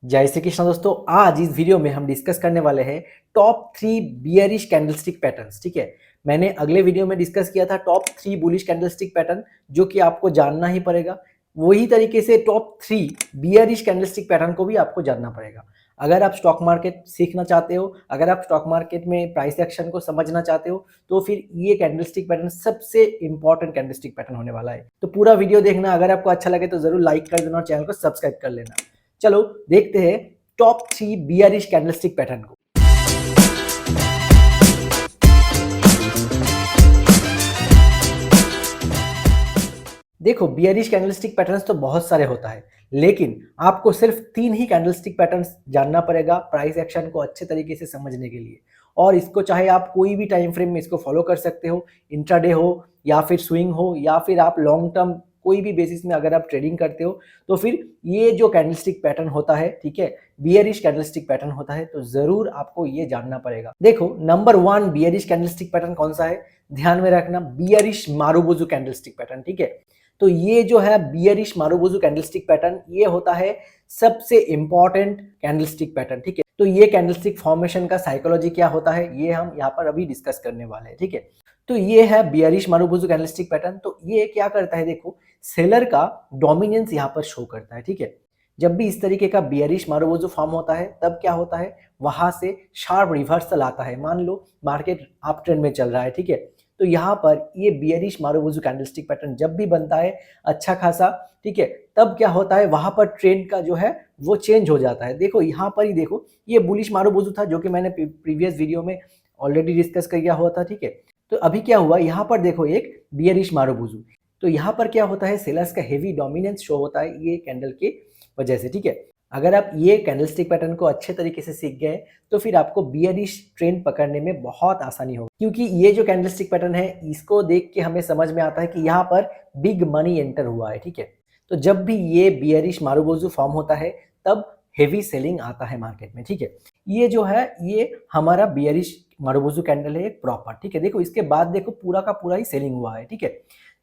जय श्री कृष्ण दोस्तों। आज इस वीडियो में हम डिस्कस करने वाले हैं टॉप 3 बियरिश कैंडलस्टिक पैटर्न्स। ठीक है, मैंने अगले वीडियो में डिस्कस किया था टॉप 3 बुलिश कैंडलस्टिक पैटर्न, जो कि आपको जानना ही पड़ेगा। वही तरीके से टॉप 3 बियरिश कैंडलस्टिक पैटर्न को भी आपको जानना पड़ेगा। अगर आप स्टॉक मार्केट सीखना चाहते हो, अगर आप स्टॉक मार्केट में प्राइस एक्शन को समझना चाहते हो, तो फिर ये कैंडलस्टिक पैटर्न सबसे इंपॉर्टेंट कैंडलस्टिक पैटर्न होने वाला है। तो पूरा वीडियो देखना। अगर आपको अच्छा लगे तो जरूर लाइक कर देना और चैनल को सब्सक्राइब कर लेना। चलो देखते हैं टॉप 3 बियरिश कैंडलस्टिक पैटर्न को। देखो, बियरिश कैंडलस्टिक पैटर्न्स तो बहुत सारे होता है, लेकिन आपको सिर्फ 3 ही कैंडलस्टिक पैटर्न्स जानना पड़ेगा प्राइस एक्शन को अच्छे तरीके से समझने के लिए। और इसको चाहे आप कोई भी टाइम फ्रेम में इसको फॉलो कर सकते हो, इंट्राडे हो या फिर स्विंग हो या फिर आप लॉन्ग टर्म कोई भी बेसिस में अगर आप ट्रेडिंग करते हो, तो फिर ये जो कैंडलस्टिक पैटर्न होता है, ठीक है, बियरिश कैंडलस्टिक पैटर्न होता है, तो जरूर आपको ये जानना पड़ेगा। देखो, नंबर 1 बियरिश कैंडलस्टिक पैटर्न कौन सा है, ध्यान में रखना, बियरिश मारुबोजू कैंडलस्टिक पैटर्न। ठीक है, तो ये जो है बियरिश मारुबोजू कैंडलस्टिक पैटर्न, ये होता है सबसे इंपॉर्टेंट कैंडलस्टिक पैटर्न। ठीक है, तो ये कैंडलस्टिक फॉर्मेशन का साइकोलॉजी क्या होता है, ये हम यहाँ पर अभी डिस्कस करने वाले हैं। ठीक है, तो ये है बियरिश मारुबोजू कैंडलस्टिक पैटर्न। तो ये क्या करता है, देखो, सेलर का डोमिनेंस यहाँ पर शो करता है। ठीक है, जब भी इस तरीके का बियरिश मारुबोजू फॉर्म होता है, तब क्या होता है, वहां से शार्प रिवर्सल आता है। मान लो मार्केट अप ट्रेंड में चल रहा है, ठीक है, तो यहाँ पर ये बियरिश मारुबोजू कैंडलस्टिक पैटर्न जब भी बनता है अच्छा खासा, ठीक है, तब क्या होता है, वहां पर ट्रेंड का जो है वो चेंज हो जाता है। देखो यहाँ पर ही देखो, ये बुलिश मारुबोजू था जो कि मैंने प्रीवियस वीडियो में ऑलरेडी डिस्कस किया हुआ था। ठीक है, तो अभी क्या हुआ, यहाँ पर देखो एक बियरिश मारुबोजू। तो यहाँ पर क्या होता है, सेलर्स का हेवी डोमिनेंस शो होता है ये कैंडल के वजह से। ठीक है, अगर आप ये कैंडलस्टिक पैटर्न को अच्छे तरीके से सीख गए, तो फिर आपको बियरिश ट्रेंड पकड़ने में बहुत आसानी होगी, क्योंकि ये जो कैंडलस्टिक पैटर्न है, इसको देख के हमें समझ में आता है कि यहाँ पर बिग मनी एंटर हुआ है। ठीक है, तो जब भी ये बियरिश मारुबोजू फॉर्म होता है, तब हेवी सेलिंग आता है मार्केट में। ठीक है, ये जो है ये हमारा बियरिश मारुबोजू कैंडल है प्रॉपर। ठीक है, देखो इसके बाद देखो पूरा का पूरा ही सेलिंग हुआ है। ठीक है,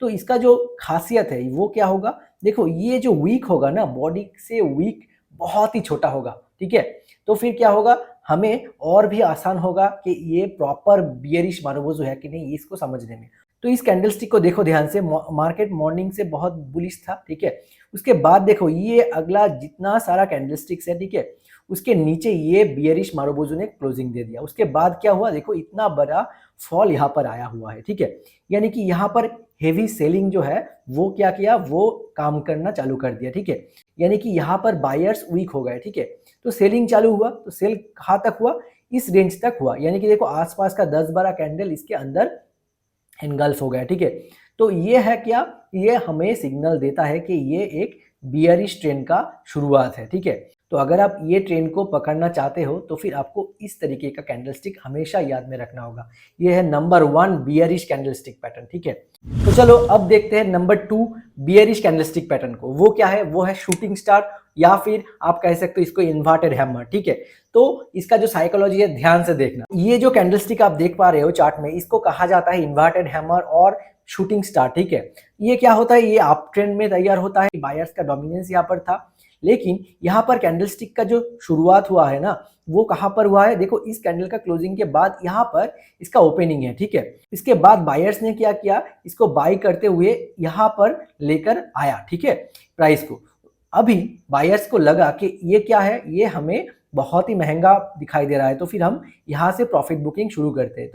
तो इसका जो खासियत है वो क्या होगा, देखो ये जो वीक होगा ना, बॉडी से वीक बहुत ही छोटा होगा। ठीक है, तो फिर क्या होगा, हमें और भी आसान होगा कि ये प्रॉपर बियरिश मारुबोजू है कि नहीं, इसको समझने में। तो इस कैंडलस्टिक को देखो ध्यान से, मार्केट मॉर्निंग से बहुत बुलिश था। ठीक है, उसके बाद देखो ये अगला जितना सारा कैंडलस्टिक्स है, ठीक है, उसके नीचे ये बियरिश मारुबोजू ने क्लोजिंग दे दिया। उसके बाद क्या हुआ, देखो इतना बड़ा फॉल यहाँ पर आया हुआ है। ठीक है, यानी कि यहाँ पर हेवी सेलिंग जो है वो क्या किया, वो काम करना चालू कर दिया। ठीक है, यानी कि यहाँ पर बायर्स वीक हो गए। ठीक है, तो सेलिंग चालू हुआ, तो सेल कहाँ तक हुआ, इस रेंज तक हुआ, यानी कि देखो आसपास का 10-12 कैंडल इसके अंदर एनगल्फ हो गया। ठीक है, तो ये है क्या, ये हमें सिग्नल देता है कि ये एक बियरिश ट्रेंड का शुरुआत है। ठीक है, तो अगर आप ये ट्रेंड को पकड़ना चाहते हो, तो फिर आपको इस तरीके का कैंडलस्टिक हमेशा याद में रखना होगा। ये है नंबर 1 बियरिश कैंडलस्टिक पैटर्न। ठीक है, तो चलो अब देखते हैं नंबर 2 बियरिश कैंडलस्टिक पैटर्न को। वो क्या है, वो है शूटिंग स्टार, या फिर आप कह सकते हो इसको इन्वर्टेड हैमर। ठीक है, तो इसका जो साइकोलॉजी है ध्यान से देखना। ये जो कैंडलस्टिक आप देख पा रहे हो चार्ट में, इसको कहा जाता है इन्वर्टेड हैमर और शूटिंग स्टार। ठीक है, ये क्या होता है, ये अप ट्रेंड में तैयार होता है, बायर्स का डोमिनेंस यहाँ पर था, लेकिन यहाँ पर कैंडलस्टिक का जो शुरुआत हुआ है ना, वो कहाँ पर हुआ है, देखो इस कैंडल का क्लोजिंग के बाद यहाँ पर इसका ओपनिंग है। ठीक है, इसके बाद बायर्स ने क्या किया, इसको बाय करते हुए यहाँ पर लेकर आया। ठीक है, प्राइस को अभी बायर्स को लगा कि ये क्या है, ये हमें बहुत ही महंगा दिखाई दे रहा है, तो फिर हम यहाँ से प्रॉफिट बुकिंग शुरू करते हैं।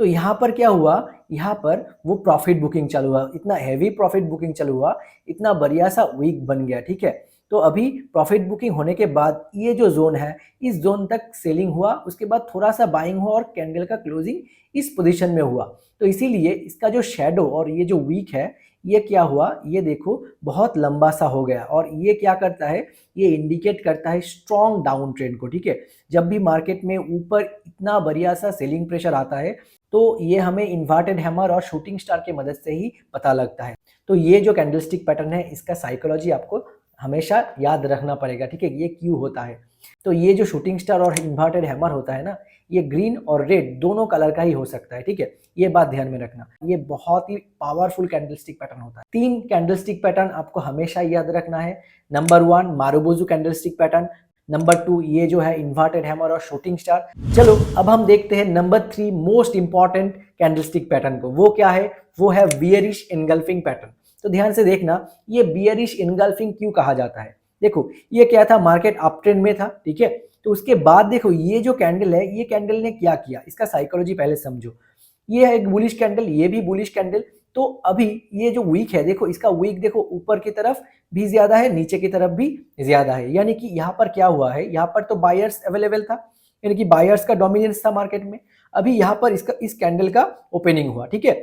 तो यहाँ पर क्या हुआ, यहाँ पर वो प्रॉफिट बुकिंग चालू हुआ, इतना हैवी प्रॉफिट बुकिंग चालू हुआ, इतना बढ़िया सा वीक बन गया। ठीक है, तो अभी प्रॉफिट बुकिंग होने के बाद ये जो जोन है, इस जोन तक सेलिंग हुआ, उसके बाद थोड़ा सा बाइंग हुआ और कैंडल का क्लोजिंग इस पोजीशन में हुआ। तो इसीलिए इसका जो शेडो और ये जो वीक है, ये क्या हुआ, ये देखो बहुत लंबा सा हो गया, और ये क्या करता है, ये इंडिकेट करता है स्ट्रॉन्ग डाउन ट्रेंड को। ठीक है, जब भी मार्केट में ऊपर इतना बढ़िया सा सेलिंग प्रेशर आता है, तो ये हमें इन्वर्टेड हैमर और शूटिंग स्टार की मदद से ही पता लगता है। तो ये जो कैंडलस्टिक पैटर्न है, इसका साइकोलॉजी आपको हमेशा याद रखना पड़ेगा। ठीक है, ये क्यों होता है, तो ये जो शूटिंग स्टार और इन्वर्टेड हैमर होता है ना, ये ग्रीन और रेड दोनों कलर का ही हो सकता है। ठीक है, ये बात ध्यान में रखना, ये बहुत ही पावरफुल कैंडलस्टिक पैटर्न होता है। 3 कैंडलस्टिक पैटर्न आपको हमेशा याद रखना है। Number 1 marubozu candlestick pattern, number 2 ये जो है इन्वर्टेड हैमर और शूटिंग स्टार। चलो अब हम देखते हैं number 3 most important candlestick pattern को। वो क्या है? वो है बियरिश एनगल्फिंग पैटर्न। तो ध्यान से देखना, ये बियरिश एनगल्फिंग क्यों कहा जाता है? देखो ये क्या था, मार्केट अप ट्रेंड में था, ठीक है। तो उसके बाद देखो ये जो कैंडल है, ये कैंडल ने क्या किया, इसका साइकोलॉजी पहले समझो। ये है एक बुलिश कैंडल, ये भी बुलिश कैंडल। तो अभी ये जो वीक है, देखो इसका वीक देखो ऊपर की तरफ भी ज्यादा है, नीचे की तरफ भी ज्यादा है। यानी कि यहाँ पर क्या हुआ है, यहाँ पर तो बायर्स अवेलेबल था, यानी कि बायर्स का डोमिनेंस था मार्केट में। अभी यहाँ पर इसका इस कैंडल का ओपनिंग हुआ, ठीक है।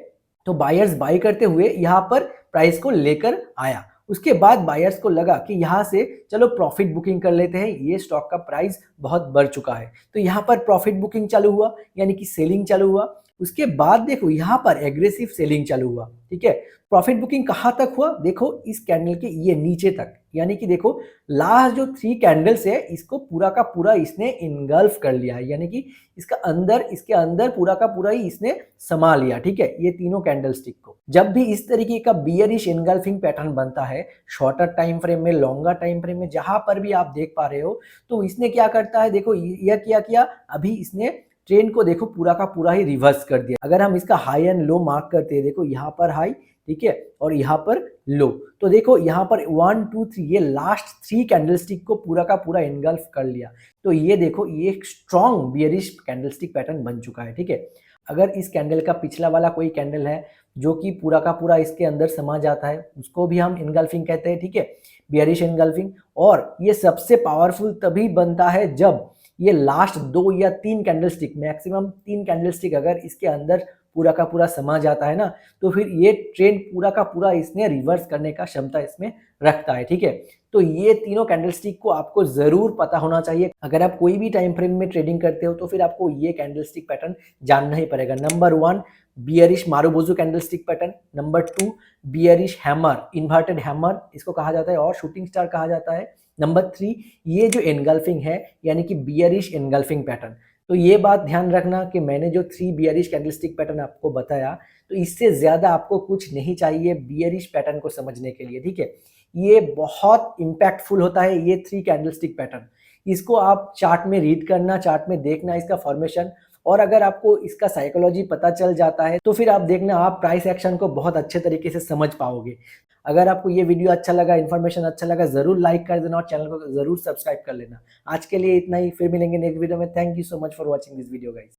तो बायर्स बाई करते हुए यहाँ पर प्राइस को लेकर आया। उसके बाद बायर्स को लगा कि यहाँ से चलो प्रॉफिट बुकिंग कर लेते हैं, ये स्टॉक का प्राइस बहुत बढ़ चुका है। तो यहाँ पर प्रॉफिट बुकिंग चालू हुआ, यानी कि सेलिंग चालू हुआ। उसके बाद देखो यहाँ पर एग्रेसिव सेलिंग चालू हुआ, ठीक है। प्रॉफिट बुकिंग कहाँ तक हुआ? देखो इस कैंडल के ये नीचे तक, यानी कि देखो लास्ट जो 3 कैंडल्स है, इसको पूरा का पूरा इसने इनगल्फ कर लिया है, यानी कि इसके अंदर पूरा का पूरा ही इसने समा लिया, ठीक है, ये तीनों कैंडल स्टिक को। जब भी इस तरीके का बियरिश इनगल्फिंग पैटर्न बनता है, शॉर्टर टाइम फ्रेम में, लॉन्गर टाइम फ्रेम में, जहां पर भी आप देख पा रहे हो, तो इसने क्या करता है, देखो यह क्या किया, अभी इसने ट्रेंड को देखो पूरा का पूरा ही रिवर्स कर दिया। अगर हम इसका हाई एंड लो मार्क करते हैं, देखो यहाँ पर हाई, ठीक है, और यहाँ पर लो। तो देखो यहाँ पर 1 2 3 ये लास्ट 3 कैंडलस्टिक को पूरा का पूरा एनगल्फ कर लिया। तो ये देखो ये एक स्ट्रॉन्ग बियरिश कैंडलस्टिक पैटर्न बन चुका है, ठीक है। अगर इस कैंडल का पिछला वाला कोई कैंडल है जो कि पूरा का पूरा इसके अंदर समा जाता है, उसको भी हम इनगल्फिंग कहते हैं, ठीक है, बियरिश इनगल्फिंग। और ये सबसे पावरफुल तभी बनता है जब ये लास्ट 2 या 3 कैंडलस्टिक, मैक्सिमम 3 कैंडलस्टिक अगर इसके अंदर पूरा का पूरा समा जाता है ना, तो फिर ये ट्रेंड पूरा का पूरा इसने रिवर्स करने का क्षमता इसमें रखता है, ठीक है। तो ये तीनों कैंडलस्टिक को आपको जरूर पता होना चाहिए। अगर आप कोई भी टाइम फ्रेम में ट्रेडिंग करते हो तो फिर आपको ये कैंडलस्टिक पैटर्न जानना ही पड़ेगा। Number 1 bearish marubozu candlestick pattern, number 2 bearish hammer, inverted hammer इसको कहा जाता है और शूटिंग स्टार कहा जाता है। नंबर 3 ये जो एनगल्फिंग है, यानी कि बियरिश एनगल्फिंग पैटर्न। तो ये बात ध्यान रखना कि मैंने जो 3 बियरिश कैंडलस्टिक पैटर्न आपको बताया, तो इससे ज्यादा आपको कुछ नहीं चाहिए बियरिश पैटर्न को समझने के लिए, ठीक है। ये बहुत इंपैक्टफुल होता है ये 3 कैंडलस्टिक पैटर्न। इसको आप चार्ट में रीड करना, चार्ट में देखना इसका फॉर्मेशन, और अगर आपको इसका साइकोलॉजी पता चल जाता है तो फिर आप देखना आप प्राइस एक्शन को बहुत अच्छे तरीके से समझ पाओगे। अगर आपको ये वीडियो अच्छा लगा, इन्फॉर्मेशन अच्छा लगा, जरूर लाइक कर देना और चैनल को जरूर सब्सक्राइब कर लेना। आज के लिए इतना ही, फिर मिलेंगे नेक्स्ट वीडियो में। Thank you so much for watching this video guys.